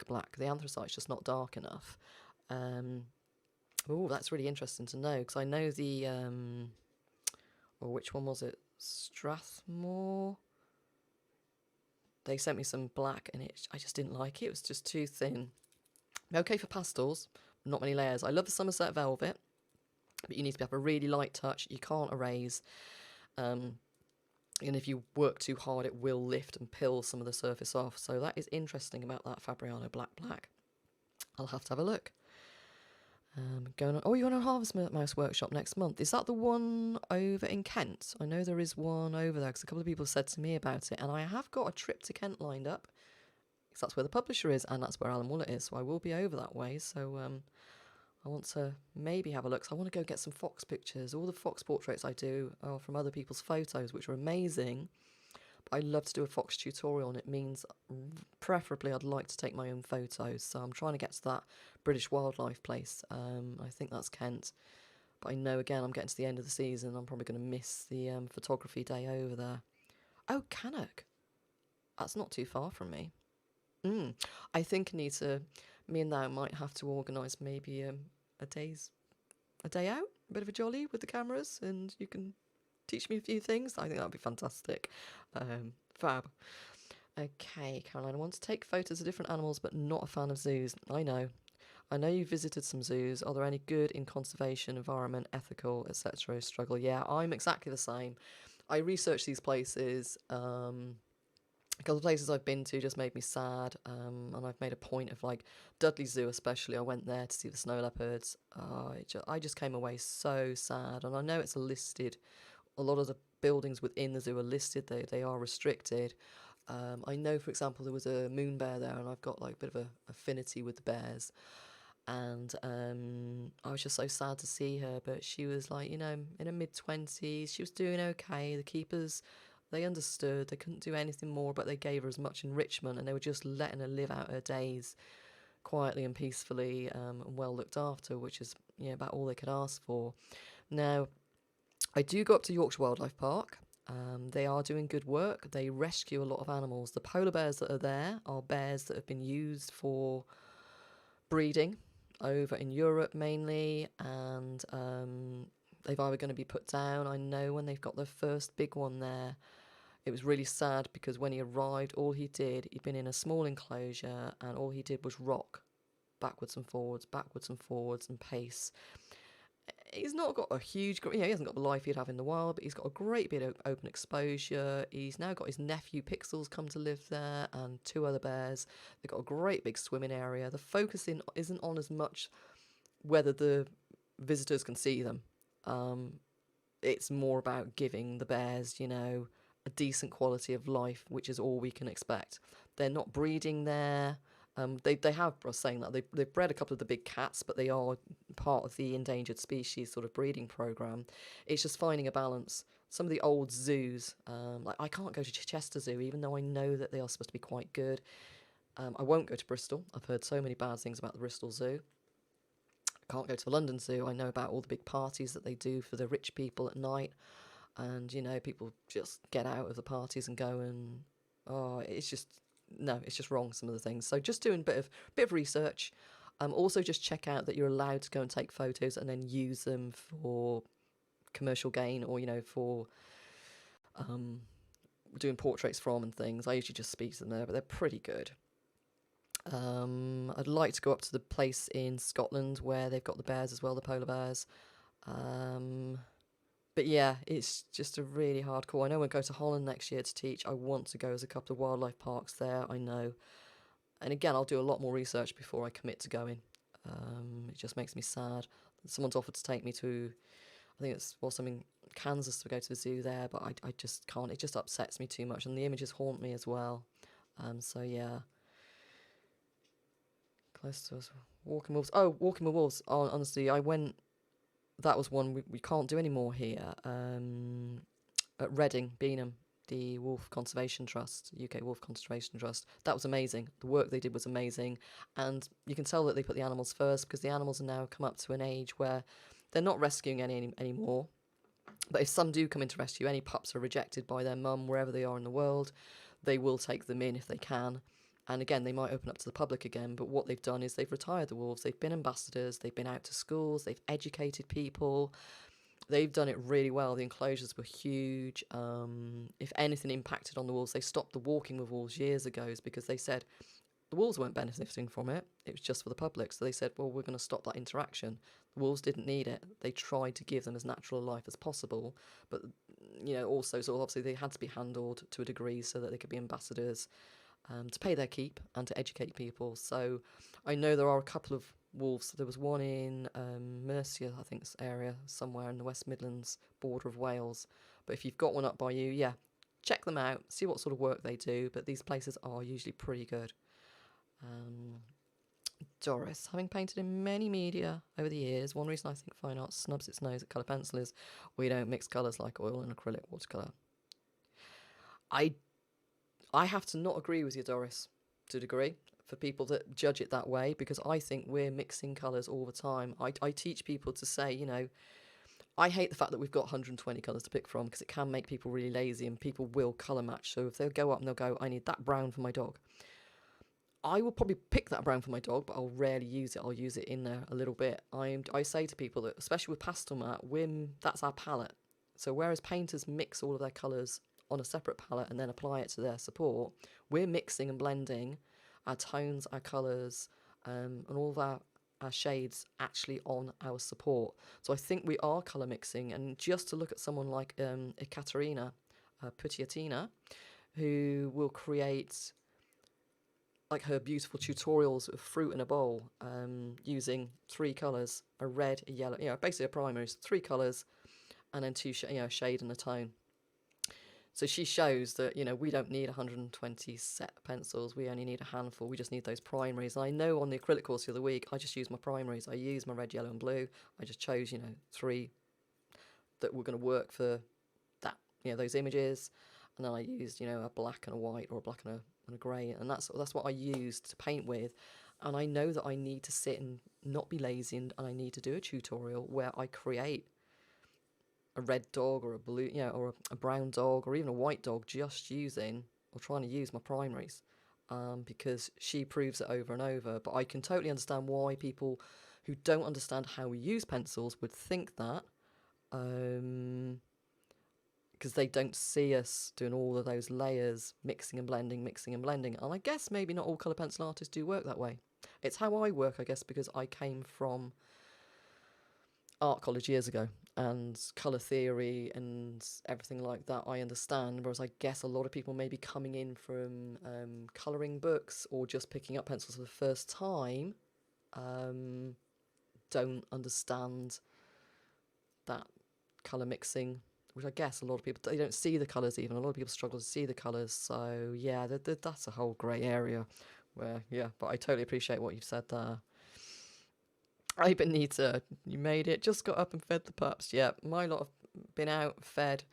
A: black. The anthracite's just not dark enough. Oh, that's really interesting to know, because I know the, which one was it? Strathmore? They sent me some black, and I just didn't like it. It was just too thin. Okay for pastels, not many layers. I love the Somerset Velvet, but you need to have a really light touch. You can't erase. And if you work too hard, it will lift and peel some of the surface off. So that is interesting about that Fabriano black. I'll have to have a look. Going on. Oh, you're on a Harvest Mouse workshop next month. Is that the one over in Kent? I know there is one over there, because a couple of people said to me about it, and I have got a trip to Kent lined up, because that's where the publisher is, and that's where Alan Woollett is, so I will be over that way. So I want to maybe have a look. So I want to go get some fox pictures. All the fox portraits I do are from other people's photos, which are amazing. I love to do a fox tutorial, and it means preferably I'd like to take my own photos. So I'm trying to get to that British wildlife place. I think that's Kent. But I know, again, I'm getting to the end of the season. I'm probably going to miss the photography day over there. Oh, Cannock. That's not too far from me. I think, Anita, me and thou might have to organise maybe a day out, a bit of a jolly with the cameras, and you can teach me a few things. I think that would be fantastic. Fab. Okay, Caroline, I want to take photos of different animals, but not a fan of zoos. I know you visited some zoos. Are there any good in conservation, environment, ethical, etc.? Struggle. Yeah, I'm exactly the same. I research these places. A couple of places I've been to just made me sad, and I've made a point of, like, Dudley Zoo especially. I went there to see the snow leopards. I just came away so sad, and I know it's a lot of the buildings within the zoo are listed. They are restricted. I know, for example, there was a moon bear there, and I've got like a bit of a affinity with the bears. And I was just so sad to see her, but she was like, in her mid-20s. She was doing okay. The keepers, they understood. They couldn't do anything more, but they gave her as much enrichment, and they were just letting her live out her days quietly and peacefully, and well looked after, which is about all they could ask for. Now, I do go up to Yorkshire Wildlife Park. They are doing good work. They rescue a lot of animals. The polar bears that are there are bears that have been used for breeding. over in Europe mainly, and they've either going to be put down. I know when they've got their first big one there, it was really sad because when he arrived, all he did, he'd been in a small enclosure, and all he did was rock backwards and forwards, and pace. He's not got a huge, he hasn't got the life he'd have in the wild, but he's got a great bit of open exposure. He's now got his nephew Pixels come to live there, and 2 other bears. They've got a great big swimming area. The focus isn't on as much whether the visitors can see them. It's more about giving the bears, a decent quality of life, which is all we can expect. They're not breeding there. They have, I was saying that, they've bred a couple of the big cats, but they are part of the endangered species sort of breeding program. It's just finding a balance. Some of the old zoos, like I can't go to Chichester Zoo, even though I know that they are supposed to be quite good. I won't go to Bristol. I've heard so many bad things about the Bristol Zoo. I can't go to the London Zoo. I know about all the big parties that they do for the rich people at night. And, people just get out of the parties and go and, it's just, no, it's just wrong, some of the things. So just doing a bit of research. Also just check out that you're allowed to go and take photos and then use them for commercial gain, or, for doing portraits from and things. I usually just speak to them there, but they're pretty good. I'd like to go up to the place in Scotland where they've got the bears as well, the polar bears. But yeah, it's just a really hard call. I know we'll go to Holland next year to teach. I want to go as a couple of wildlife parks there, I know. And again, I'll do a lot more research before I commit to going. It just makes me sad. Someone's offered to take me to, I think I'm in Kansas, to go to the zoo there, but I just can't. It just upsets me too much, and the images haunt me as well. So yeah. Close to us. Walking Wolves. Oh, Walking with Wolves. Oh, honestly, I went. That was one we can't do anymore here. At Reading, Beanham, the Wolf Conservation Trust, UK Wolf Conservation Trust. That was amazing. The work they did was amazing. And you can tell that they put the animals first, because the animals are now come up to an age where they're not rescuing any anymore. But if some do come into rescue, any pups are rejected by their mum wherever they are in the world. They will take them in if they can. And again, they might open up to the public again, but what they've done is they've retired the wolves. They've been ambassadors. They've been out to schools. They've educated people. They've done it really well. The enclosures were huge. If anything impacted on the wolves, they stopped the walking with wolves years ago, because they said the wolves weren't benefiting from it. It was just for the public. So they said, well, we're going to stop that interaction. The wolves didn't need it. They tried to give them as natural a life as possible. But, also, so obviously they had to be handled to a degree so that they could be ambassadors, to pay their keep and to educate people. So I know there are a couple of wolves. There was one in Mercia, I think, this area, somewhere in the West Midlands border of Wales. But if you've got one up by you, yeah, check them out, see what sort of work they do. But these places are usually pretty good. Doris, having painted in many media over the years, one reason I think fine art snubs its nose at colour pencil is we don't mix colours like oil and acrylic watercolour. I have to not agree with you, Doris, to a degree, for people that judge it that way, because I think we're mixing colours all the time. I teach people to say, I hate the fact that we've got 120 colours to pick from, because it can make people really lazy, and people will colour match. So if they'll go up and they'll go, I need that brown for my dog, I will probably pick that brown for my dog, but I'll rarely use it. I'll use it in there a little bit. I say to people that, especially with pastel mat, that's our palette. So whereas painters mix all of their colours on a separate palette and then apply it to their support, we're mixing and blending our tones, our colours, and all of our shades actually on our support. So I think we are colour mixing. And just to look at someone like Ekaterina Putiatina, who will create like her beautiful tutorials of fruit in a bowl, using 3 colours, a red, a yellow, basically a primary, 3 colours, and then 2 shade and a tone. So she shows that, we don't need 120 set pencils. We only need a handful. We just need those primaries. And I know on the acrylic course the other week, I just used my primaries. I used my red, yellow and blue. I just chose, 3 that were going to work for that, those images. And then I used, a black and a white, or a black and a grey. And that's what I used to paint with. And I know that I need to sit and not be lazy, and I need to do a tutorial where I create a red dog or a blue, or a brown dog or even a white dog, just using or trying to use my primaries. because she proves it over and over. But I can totally understand why people who don't understand how we use pencils would think that, because they don't see us doing all of those layers, mixing and blending, mixing and blending. And I guess maybe not all colour pencil artists do work that way. It's how I work, I guess, because I came from art college years ago, and colour theory and everything like that I understand, whereas I guess a lot of people maybe coming in from colouring books or just picking up pencils for the first time don't understand that colour mixing, which I guess a lot of people, they don't see the colours even. A lot of people struggle to see the colours. So yeah, that's a whole grey area where, yeah, but I totally appreciate what you've said there. Hi, Benita, you made it. Just got up and fed the pups. Yeah, my lot have been out, fed.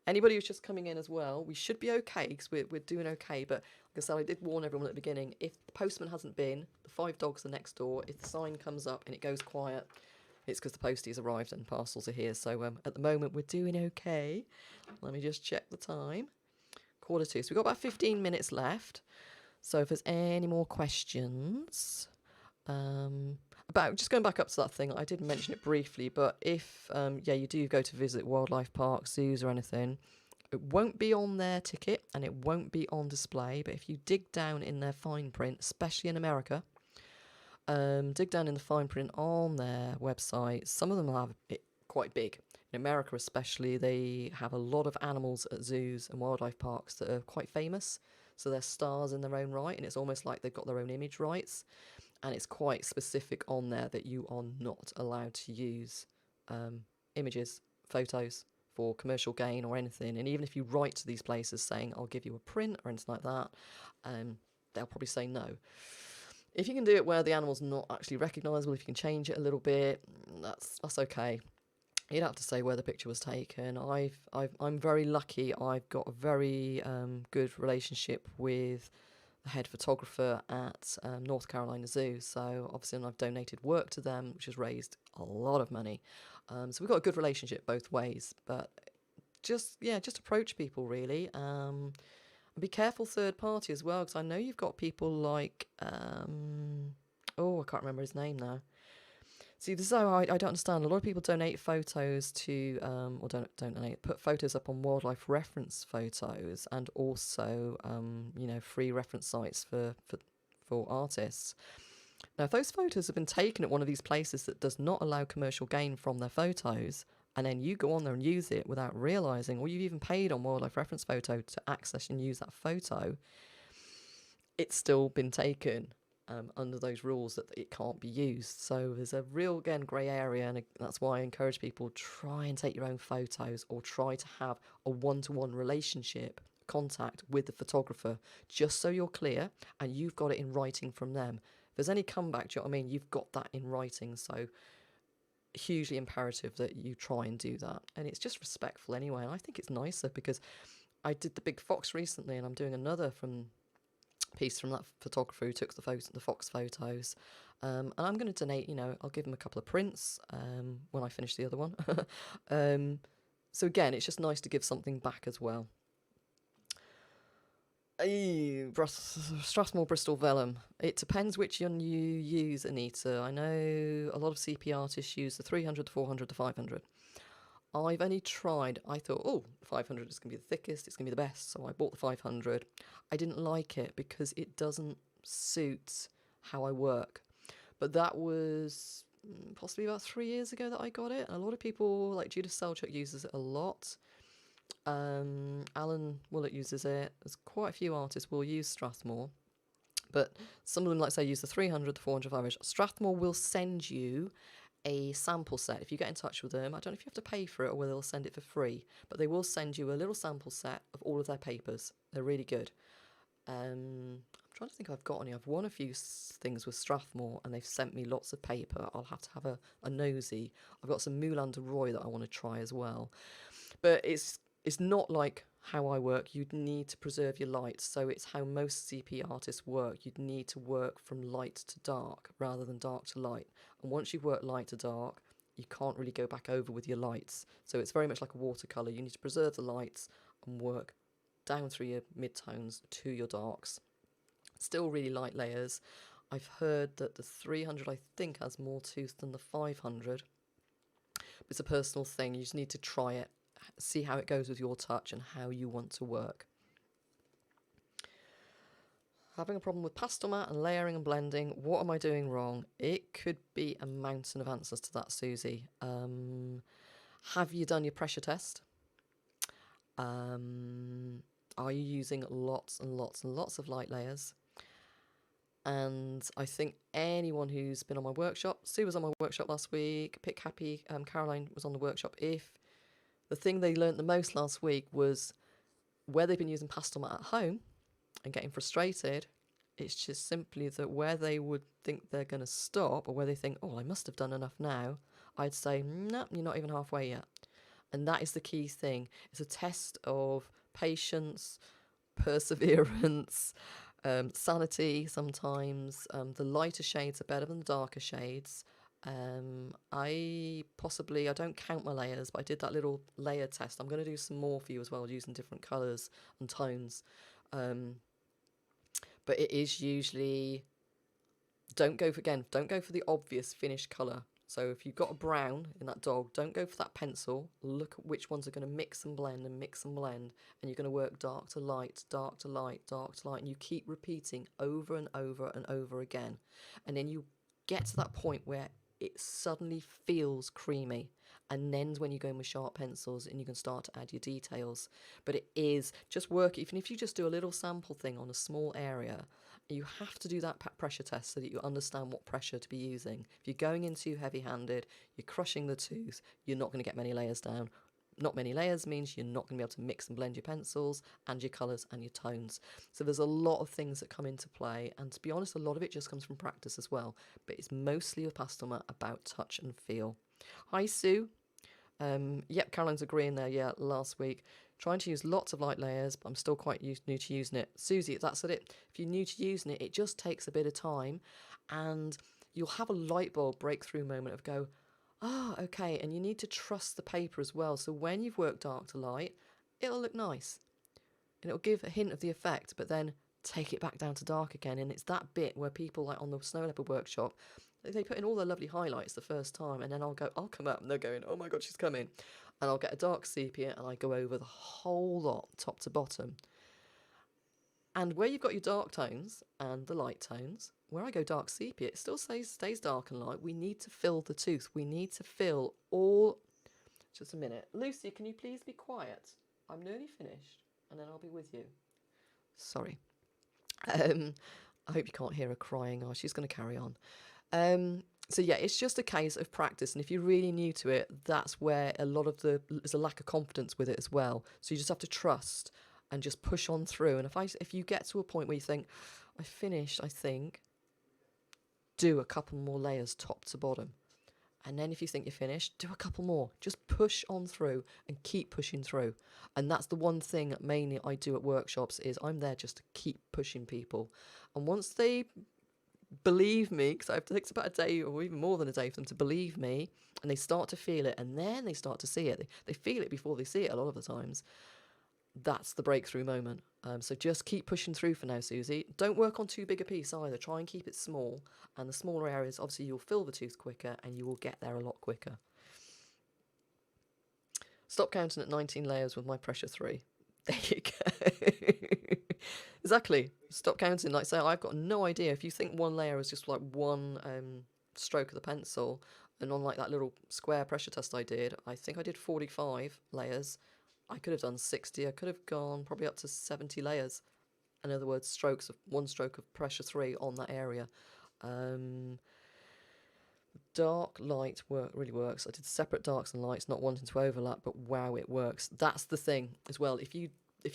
A: Anybody who's just coming in as well, we should be okay because we're doing okay. But like I said, I did warn everyone at the beginning, if the postman hasn't been, the 5 dogs are next door. If the sign comes up and it goes quiet, it's because the posties arrived and parcels are here. So at the moment, we're doing okay. Let me just check the time. 1:45. So we've got about 15 minutes left. So if there's any more questions... about just going back up to that thing, I did mention it briefly, but if you do go to visit wildlife parks, zoos or anything, it won't be on their ticket and it won't be on display. But if you dig down in their fine print, especially in America, dig down in the fine print on their website, some of them will have it quite big. In America especially, they have a lot of animals at zoos and wildlife parks that are quite famous, so they're stars in their own right, and it's almost like they've got their own image rights. And it's quite specific on there that you are not allowed to use images, photos for commercial gain or anything. And even if you write to these places saying, I'll give you a print or anything like that, they'll probably say no. If you can do it where the animal's not actually recognisable, if you can change it a little bit, that's okay. You don't have to say where the picture was taken. I'm very lucky. I've got a very good relationship with the head photographer at North Carolina Zoo. So obviously I've donated work to them, which has raised a lot of money. So we've got a good relationship both ways. But just approach people really. And be careful third party as well, because I know you've got people like, I can't remember his name now. See, this is how I don't understand. A lot of people donate photos to, or don't donate, put photos up on wildlife reference photos, and also, free reference sites for artists. Now, if those photos have been taken at one of these places that does not allow commercial gain from their photos, and then you go on there and use it without realising, or you've even paid on wildlife reference photo to access and use that photo, it's still been taken. Under those rules that it can't be used. So there's a real, again, grey area, and that's why I encourage people, try and take your own photos or try to have a one-to-one relationship, contact with the photographer, just so you're clear and you've got it in writing from them. If there's any comeback, do you know what I mean? You've got that in writing, so hugely imperative that you try and do that. And it's just respectful anyway, and I think it's nicer because I did the big fox recently and I'm doing another piece from that photographer who took the fox photos, and I'm going to donate, I'll give him a couple of prints when I finish the other one. So again, it's just nice to give something back as well. Strathmore Bristol Vellum, it depends which one you use, Anita. I know a lot of CP artists use the 300, the 400, the 500. I've only tried, I thought, 500 is going to be the thickest, it's going to be the best, so I bought the 500. I didn't like it because it doesn't suit how I work. But that was possibly about 3 years ago that I got it. A lot of people, like Judith Selchuk, uses it a lot. Alan Willett uses it. There's quite a few artists will use Strathmore. But some of them, like say, use the 300, the 400, 500. Strathmore will send you a sample set. If you get in touch with them, I don't know if you have to pay for it or whether they'll send it for free, but they will send you a little sample set of all of their papers. They're really good. I'm trying to think if I've got any. I've won a few things with Strathmore and they've sent me lots of paper. I'll have to have a nosy. I've got some Moulin de Roy that I want to try as well. But it's not like how I work. You'd need to preserve your light. So it's how most CP artists work. You'd need to work from light to dark rather than dark to light. And once you've worked light to dark, you can't really go back over with your lights. So it's very much like a watercolour. You need to preserve the lights and work down through your mid-tones to your darks. Still really light layers. I've heard that the 300, I think, has more tooth than the 500. It's a personal thing. You just need to try it, see how it goes with your touch and how you want to work. Having a problem with pastel mat and layering and blending. What am I doing wrong? It could be a mountain of answers to that, Susie. Have you done your pressure test? Are you using lots and lots and lots of light layers? And I think anyone who's been on my workshop, Sue was on my workshop last week, Pick Happy, Caroline was on the workshop. If the thing they learnt the most last week was where they've been using pastel mat at home and getting frustrated, it's just simply that where they would think they're going to stop, or where they think, oh, I must have done enough now, I'd say, no, you're not even halfway yet. And that is the key thing. It's a test of patience, perseverance, sanity sometimes. The lighter shades are better than the darker shades. I don't count my layers, but I did that little layer test. I'm going to do some more for you as well, using different colours and tones. But it is usually, don't go for the obvious finished colour. So if you've got a brown in that dog, don't go for that pencil. Look at which ones are going to mix and blend, and you're going to work dark to light, dark to light, dark to light, and you keep repeating over and over and over again. And then you get to that point where it suddenly feels creamy, and then's when you go in with sharp pencils and you can start to add your details. But it is just work. Even if you just do a little sample thing on a small area, you have to do that pressure test so that you understand what pressure to be using. If you're going in too heavy-handed, you're crushing the tooth, you're not going to get many layers down. Not many layers means you're not going to be able to mix and blend your pencils and your colours and your tones. So there's a lot of things that come into play, and to be honest, a lot of it just comes from practice as well. But it's mostly with pastel mat about touch and feel. Hi, Sue. Yep, Caroline's agreeing there. Yeah, last week. Trying to use lots of light layers, but I'm still quite new to using it. Susie, that's it. If you're new to using it, it just takes a bit of time, and you'll have a light bulb breakthrough moment of go, oh, okay, and you need to trust the paper as well. So when you've worked dark to light, it'll look nice, and it'll give a hint of the effect, but then take it back down to dark again. And it's that bit where people, like on the Snow Leopard workshop, they put in all their lovely highlights the first time, and then I'll come up and they're going, oh my God, she's coming. And I'll get a dark sepia and I go over the whole lot, top to bottom. And where you've got your dark tones and the light tones, where I go dark sepia, it still stays dark and light. We need to fill the tooth. We need to fill all... Just a minute. Lucy, can you please be quiet? I'm nearly finished, and then I'll be with you. Sorry. I hope you can't hear her crying. Oh, she's going to carry on. So yeah, it's just a case of practice, and if you're really new to it, that's where there's a lack of confidence with it as well. So you just have to trust and just push on through. And if you get to a point where you think, I finished, I think, do a couple more layers top to bottom. And then if you think you're finished, do a couple more. Just push on through and keep pushing through. And that's the one thing that mainly I do at workshops, is I'm there just to keep pushing people. And once they believe me, because it takes about a day or even more than a day for them to believe me, and they start to feel it, and then they start to see it. They feel it before they see it a lot of the times. That's the breakthrough moment. So just keep pushing through for now, Susie. Don't work on too big a piece either. Try and keep it small. And the smaller areas, obviously, you'll fill the tooth quicker and you will get there a lot quicker. Stop counting at 19 layers with my pressure 3. There you go. Exactly. Stop counting. Like, say, I've got no idea. If you think one layer is just like one stroke of the pencil, and on like that little square pressure test I did, I think I did 45 layers. I could have done 60. I could have gone probably up to 70 layers. In other words, one stroke of pressure 3 on that area. Dark light really works. I did separate darks and lights, not wanting to overlap, but wow, it works. That's the thing as well. If you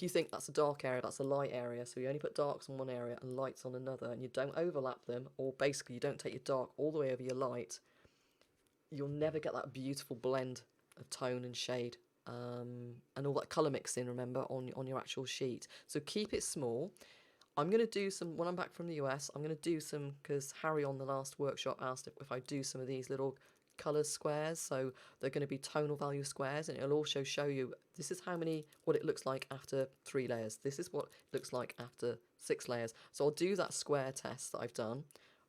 A: think that's a dark area, that's a light area, so you only put darks on one area and lights on another, and you don't overlap them, or basically you don't take your dark all the way over your light, you'll never get that beautiful blend of tone and shade. And all that colour mixing, remember, on your actual sheet. So keep it small. I'm going to do some, when I'm back from the US, I'm going to do some, because Harry on the last workshop asked if I do some of these little colour squares. So they're going to be tonal value squares, and it'll also show you, this is what it looks like after 3 layers. This is what it looks like after 6 layers. So I'll do that square test that I've done,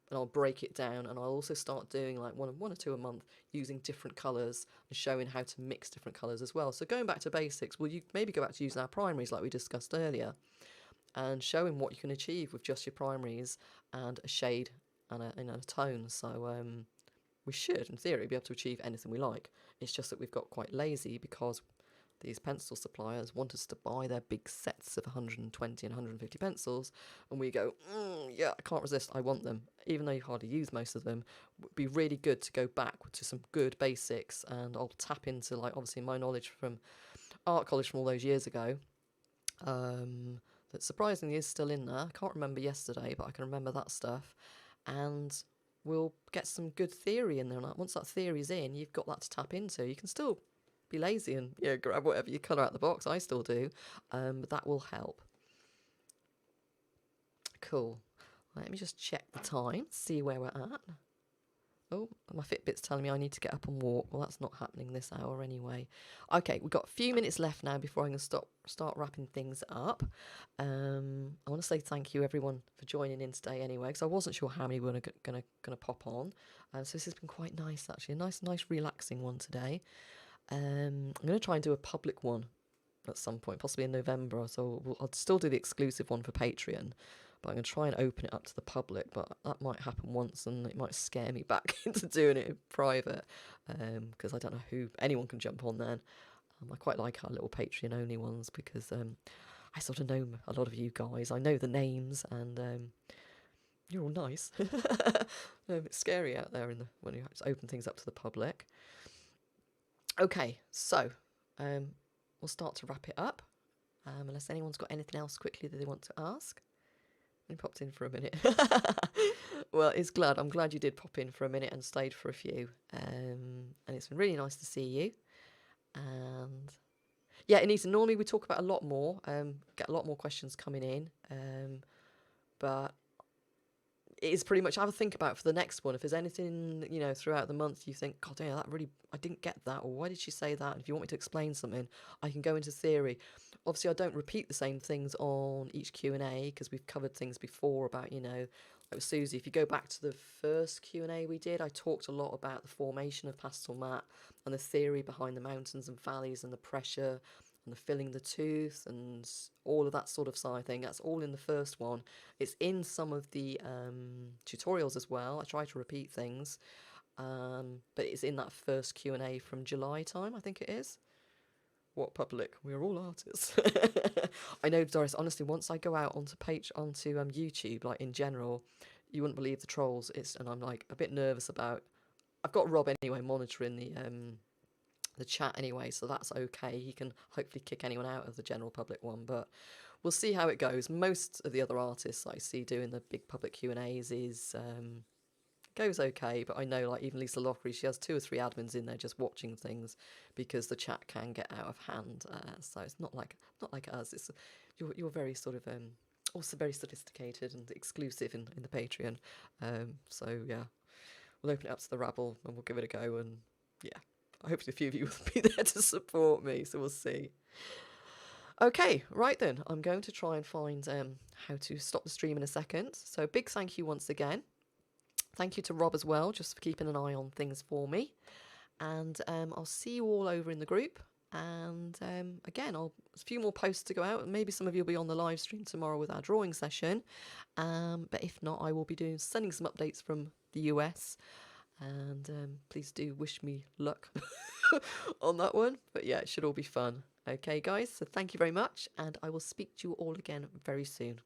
A: and I'll break it down, and I'll also start doing like one or two a month using different colours and showing how to mix different colours as well. So going back to basics, will you maybe go back to using our primaries like we discussed earlier, and showing what you can achieve with just your primaries and a shade and a tone. So we should, in theory, be able to achieve anything we like. It's just that we've got quite lazy because these pencil suppliers want us to buy their big sets of 120 and 150 pencils, and we go, yeah, I can't resist, I want them. Even though you hardly use most of them, it would be really good to go back to some good basics, and I'll tap into, like, obviously my knowledge from art college from all those years ago, that surprisingly is still in there. I can't remember yesterday, but I can remember that stuff, and we'll get some good theory in there. And once that theory's in, you've got that to tap into. You can still be lazy and grab whatever you colour out the box. I still do, but that will help. Cool. Let me just check the time, see where we're at. Oh, my Fitbit's telling me I need to get up and walk. Well, that's not happening this hour anyway. Okay, we've got a few minutes left now before I can start wrapping things up. I want to say thank you everyone for joining in today anyway, because I wasn't sure how many were gonna pop on. So this has been quite nice actually, a nice relaxing one today. I'm going to try and do a public one at some point, possibly in November. So I'll still do the exclusive one for Patreon, but I'm going to try and open it up to the public. But that might happen once, and it might scare me back into doing it in private, because I don't know anyone can jump on then. I quite like our little Patreon only ones because I sort of know a lot of you guys. I know the names, and you're all nice. It's scary out there when you open things up to the public. Okay, so we'll start to wrap it up, unless anyone's got anything else quickly that they want to ask. He popped in for a minute. Well, I'm glad you did pop in for a minute and stayed for a few, and it's been really nice to see you. And yeah, Anita, normally we talk about a lot more, get a lot more questions coming in, but it is pretty much have a think about for the next one. If there's anything, throughout the month you think, God, yeah, I didn't get that, or why did she say that? And if you want me to explain something, I can go into theory. Obviously, I don't repeat the same things on each Q&A because we've covered things before about, like with Susie. If you go back to the first Q&A we did, I talked a lot about the formation of pastel matte and the theory behind the mountains and valleys and the pressure and the filling the tooth and all of that sort of side thing. That's all in the first one. It's in some of the tutorials as well. I try to repeat things, but it's in that first Q&A from July time, I think it is. What public? We're all artists. I know, Doris, honestly, once I go out onto YouTube, like in general, you wouldn't believe the trolls. And I'm like a bit nervous about. I've got Rob anyway monitoring the chat anyway, so that's okay. He can hopefully kick anyone out of the general public one, but we'll see how it goes. Most of the other artists I see doing the big public Q&As goes okay, but I know, like, even Lisa Lockery, she has 2 or 3 admins in there just watching things because the chat can get out of hand. So it's not like us. It's you're very sort of also very sophisticated and exclusive in the Patreon. So yeah, we'll open it up to the rabble and we'll give it a go. And yeah, hopefully a few of you will be there to support me. So we'll see. Okay, right then. I'm going to try and find how to stop the stream in a second. So big thank you once again. Thank you to Rob as well, just for keeping an eye on things for me. And I'll see you all over in the group. And again, there's a few more posts to go out. Maybe some of you will be on the live stream tomorrow with our drawing session. But if not, I will be sending some updates from the US. And please do wish me luck on that one. But yeah, it should all be fun. Okay, guys, so thank you very much. And I will speak to you all again very soon.